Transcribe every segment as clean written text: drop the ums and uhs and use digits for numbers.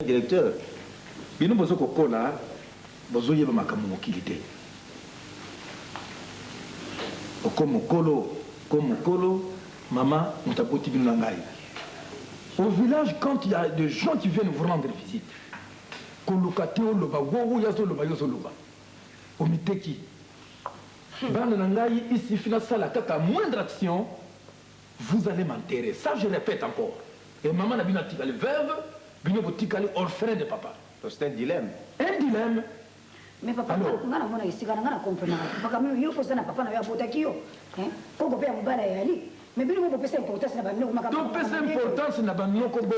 Directeur, bino bozo kokola bozo yeba makambo mokilité. Comme mokolo, maman, mutaboti bino nangai. Au village, quand il y a des gens qui viennent vous rendre visite, kolokateo loba, wowo yazo loba, yozo loba. Omiteki. Bande nangai, ici, finalement, la moindre action, vous allez m'enterrer. Ça, je répète encore. Et maman n'a pas dit le verbe, bino botika le orphelin de papa. C'est un dilemme. Un dilemme. Mais papa, on a mon ici, on a compris. Papa, il faut que papa n'a pas botakio. Pourquoi père me balai ali? Mais bien, on peut faire importance n'a pas nous. Donc, c'est importance n'a pas nous comme ce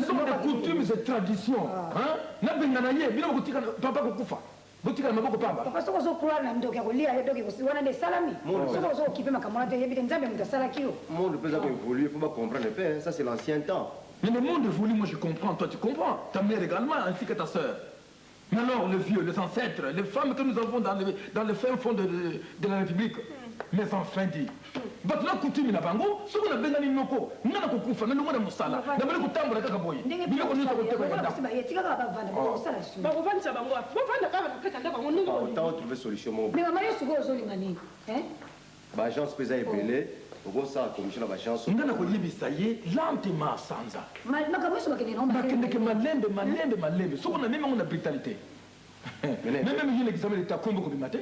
sont des coutumes et traditions. Hein? N'a pas gagné, bino botika papa kokufa. Botika maboko papa. Papa, ce qu'on croit là, donc il y a des gens qui sont des salami. Ce qu'on occupé ma camarade, il y a des gens qui sont salakio. Le monde peut évoluer, il ne faut pas comprendre le fait. Ça, c'est l'ancien temps. Mais le monde évolue, moi je comprends, toi tu comprends. Ta mère également, ainsi que ta soeur. Mais alors, les vieux, les ancêtres, les femmes que nous avons dans le fin fond de la République, mes enfants dit. But la coutume na bango, ce qu'on a besoin de nous, nous avons kufa, nous avons musala, nous avons kutambo la kakaboy. Nous avons nous autant trouver solution. Mais maman, il faut que l'agence peut épeler. Vous ça commission la chance. Nous avons dit ça y est, lentement sans ça. Mais ce qu'on a même on a brutalité. Même il y a l'examen d'état comme vous matin.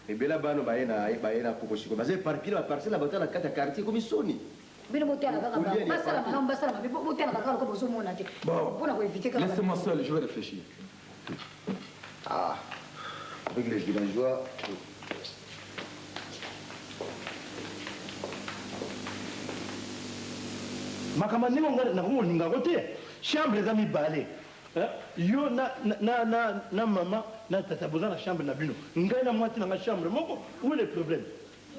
Et bien là-bas, nous avons pour que parce que par pile la parcelle la bataille la carte quartier comme Sony. Laissez-moi seul, je vais réfléchir. Ah, avec les villageois. Makamani na ngolinga kote chambre za mibale yo na mama na tata boza na chambre na bino ngai na mwati na chambre moko où est le problème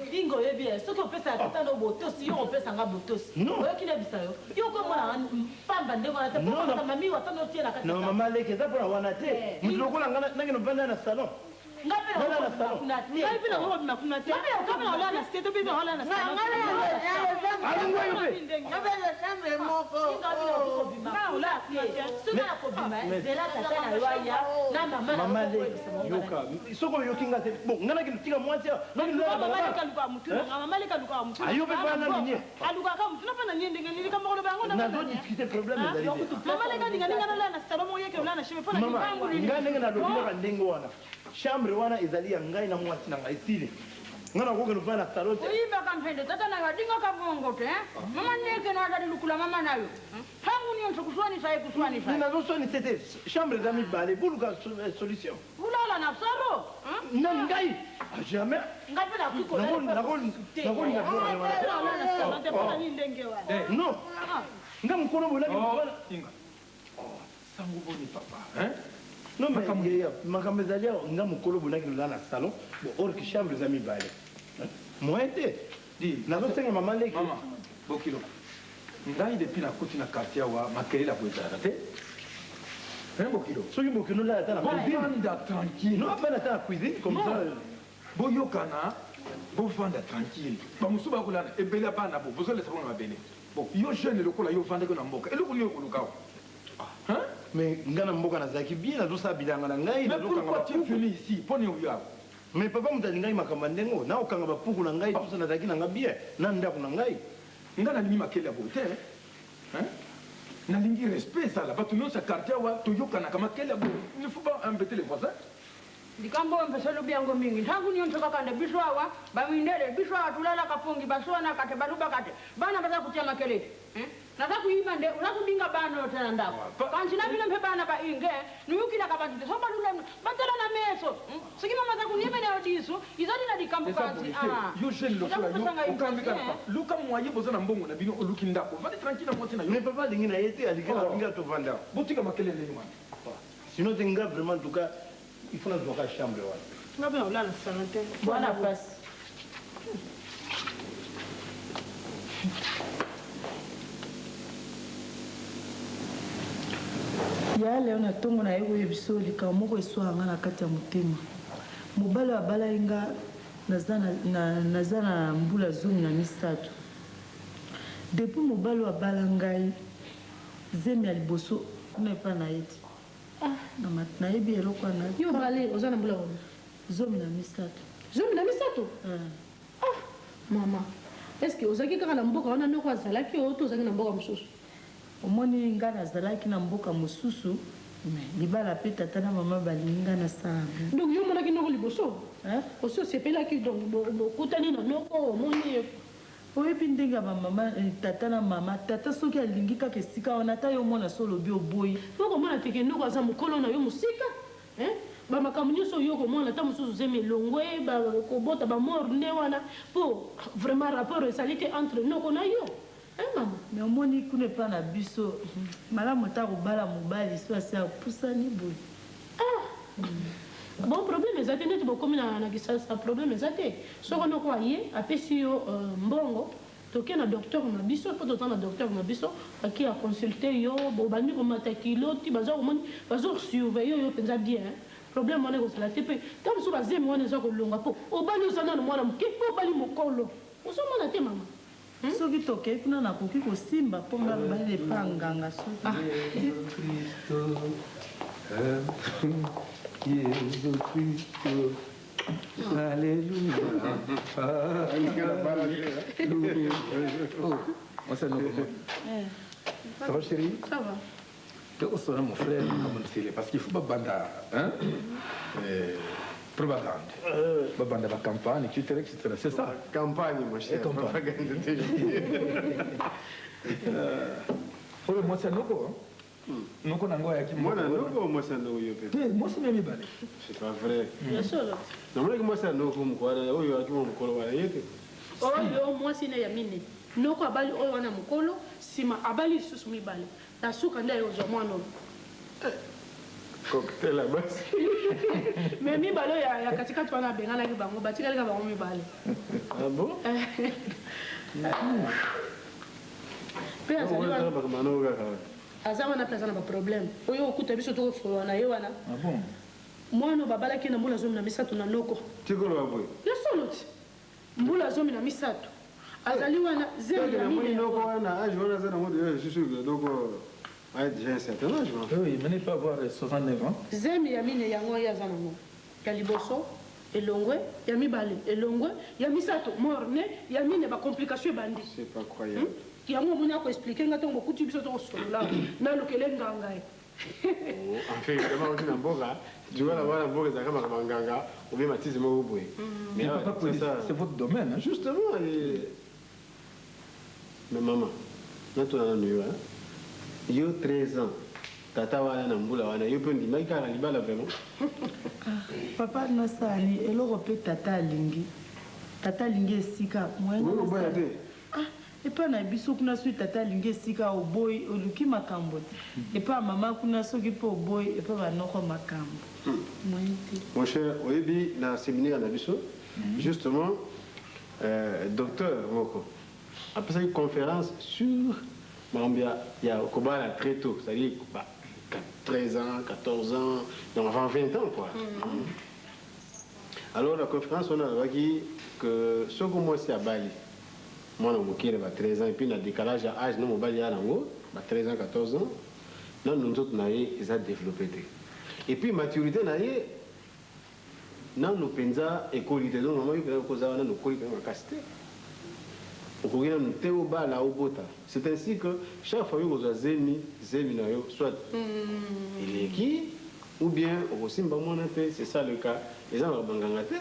Bingo bien ce qu'on peut ça tata no botos yo on peut ça nga botos oyo kile bisayo yo ko mona pamba ndeko na tata mami watano tie na kati na mama leke za pona wana te mutlokola ngana ngeno banda na salon ngapi na ngo makuna te kama wala na state bibi wala na salon alungu yope ngapi na chambre moko wala suna ko bima zela tata na waya na mama leke yoka soko yokinga te bon ngana kitika mwati na mama leka luka mutu mama leka luka mutu ayo pe bana ninye aluka ka mutu na pana nyende ngeni kama ngolo bango na do discuter problème ezali mama leka ninga na na salon mo yeke na shime pana ngibangu ni ngana na do bila ndengo wana chambre wana ezali ya ngai na mwati na ngai sile ngana ko ke no fala salon te oyiba kampende tata na wadinga ka bongo te mama neke na dali lukula mama nayo hangu ni onto kuswani sai kuswani sai nina zo soni c'était chambre za mibale buluka solution ulala na salo na ngai jamais ngapi na kuko na non ngam mkono bola inga sangu boni papa hein. Non, mais makambo ezali nga mokolo bonaki lola na salon or ki chambre eza mibale moyen te nazosenga mama leki bokilo ngai depuis nakuti na quartier awa makelele akoezalaka te bokilo soki bokino olala ata na bovanda tranquille non apana ata na cuisine comme ça boyokana bovanda tranquille bamosusu bakolana ebele bana bo bozolesa bona mabele bon yo jeune lokola yo ovandaki na mboka eloko nini okolukawa mais ngana mboka nazalaki bien nazosala bilanga na ngai mais papa motali ngai makambo ndengo na okanga bapuku na ngai tusa nazalaki nanga bien na ndako na ngai nga nalingi makele ya boye te nalingi respect ezala bato nyonso ya quartier awa toyokanaka makele ya boye il faut pas embêter les voisins likambo mpeselo byango mingi ntangu nyonso kakande biso awa bamindele biso awa tulala kapungi basona kate baluba kate bana baza kutia makelele nata kuima nde unakudinga bana yotena ndako kanchi na vile mpe bana ba inge nuyukila kabandi so balule batela na meso siki mama za kunyemene odiso izali na dikambo kanchi yo jeune lokola yo okambika luka mwaye bozana mbongo na bino oluki ndako vali tranquille na moti na yo mais papa lingi na yete alikela binga to vanda botika makelele ni mwana sinon tenga vraiment en tout cas il faut la voir à chambre nga bien olala salon te bwana passe ya leo na tongo na yego yebiso likambo moko eswanga na kati ya motema mobali abalai nga naza na mbula 13 depuis mobali abala ngai zemi ya liboso kuna epa na ye ti nayebi eloko wana yo bale oza na mbula wana zomi na misato mama est-ce que ozalaki kaka na mboka wana noko azalaki oyo to ozalaki na mboka mosusu omoni nga nazalaki na mboka mosusu libala mpe tata na mama balingi nga na sala donc yo omonaki noko liboso osi osepelaki donc bokutani na noko omoni oyebi ndenge ya bamama tata na mama tata soki alingi kaka esika wana ata yo omona so olobi oboyi okomona teke noko aza mokolo na yo mosika bamakambo nyonso oyo okomona ata mosusu ozemi elongwe kobota bamorne wana mpo vraiment rapport ezali te entre noko na yo mama me omoni kuna epa na biso malamu ata kobala mobali so asi apusani boye bon problème eza te neti bokomi na kisasa problème eza te soko noko aye apesi yo mbongo toke na docteur na biso mpo toza na docteur na biso aki aconsulte yo bobandi komata kilo ti baza komoni bazosurveille yo mpenza bien problème wana ekozala te mpe ta mosusu bazemi wana eza kolonga mpo obali oza nano mwana moke mpo obali mokolo ozomona te mama soki tokei kuna nakoki kosimba mpo nga bale epa nganga soki Alléluia. Ça va chérie? Ça va. Tu as mon frère, parce qu'il faut pas banda, hein? Propagande. Banda la campagne, etc. C'est ça? Campagne, mon cher. Propagande. Oh, moi c'est Noko. Noko nango yaki moi Noko, moi c'est Noko yope. Moi c'est même balé. C'est pas vrai. Bien sûr. Non, moi c'est Noko mukwana, oyo yaki mo mukolo wala yete. Oyo moi sine ya mine. Noko abali oyo wana mukolo, sima abali susu mibale. Na suka nda yo zo mwana. Cocktail la base. Mais mibale ya katikati wana bengana ki bango, batikali ka bango mibale. Ah bon? Pe azali wana. Aza wana plaza na ba problème. Oyo okuta biso to ko na ye wana. Ah bon? Mwana babala ki na mbula zomi na misato na noko. Tikolo baboy. Ya soloti. Mbula zomi na misato. Azali wana zemi na mine. Noko wana age wana za na mode yo je suis donc déjà un certain âge. Oui, mais n'est pas avoir 69 ans. Zemi ya mine yango ya za nango. Ya liboso elongwe ya mibale elongwe ya misato morne ya mine ba complication bandi. C'est pas croyable. Yango mona ko expliquer ngata ngo kuti biso to solola na lokele nganga e. En fait, vraiment on dit na mboka, tu vois la voilà mboka za kama nganga, ou bien matise mo boy. Mais papa, c'est votre domaine, hein? Justement mais maman, na to na nuyo hein. Yo 13 ans. Tata wana na mbula wana yo pe ndima kala libala vraiment. Papa nasani eloko pe tata alingi esika moyenga epa na biso kuna soki tata alingi esika oboyi oluki makambo te epa mama kuna soki mpe oboyi epa banoko makambo mon cher oyebi na séminaire na biso justement docteur moko apesaki conférence sur makambo ya kobala très tôt c'est-à-dire 13 ans 14 ans donc avant 20 ans quoi. Alors la conférence on a dit que ce que moi c'est à Bali moi on m'a 13 ans et puis le décalage à âge non mobile à l'ango 13 ans 14 ans non nous autres naïe ils a développé et puis maturité naïe non nous pensa écolité donc maman il peut causer on nous coller dans la casté on regarde nous théo bas là au bota c'est ainsi que chaque fois que vous avez zemi naïe soit il est qui ou bien au simba monate c'est ça le cas les gens vont bangangate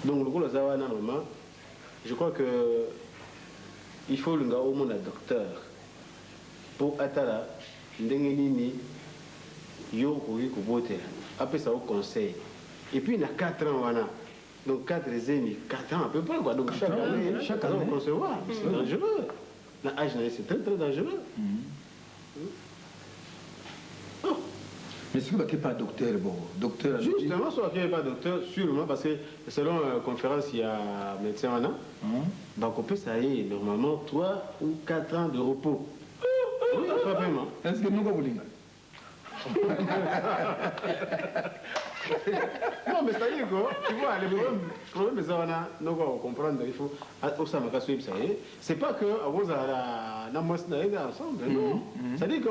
donc le coup la zawa na maman je crois que il faut le gars au monde docteur pour atala ndenge nini yo ko ko bote après ça au conseil et puis il y a 4 ans wana donc 4 zemi 4 ans à peu près quoi donc chaque année on concevoir c'est dangereux la âge c'est très très dangereux. Mais si vous n'êtes pas docteur, bon, docteur... Justement, si vous n'êtes pas docteur, sûrement, parce que selon la conférence, il y a un médecin maintenant, donc on peut ça y est, normalement 3 ou 4 ans de repos. Oui, pas vraiment. Est-ce que nous avons dit Non, mais c'est-à-dire que, tu vois, le problème, c'est qu'on va comprendre, il faut, c'est pas que, à cause de la ensemble, non. C'est-à-dire que,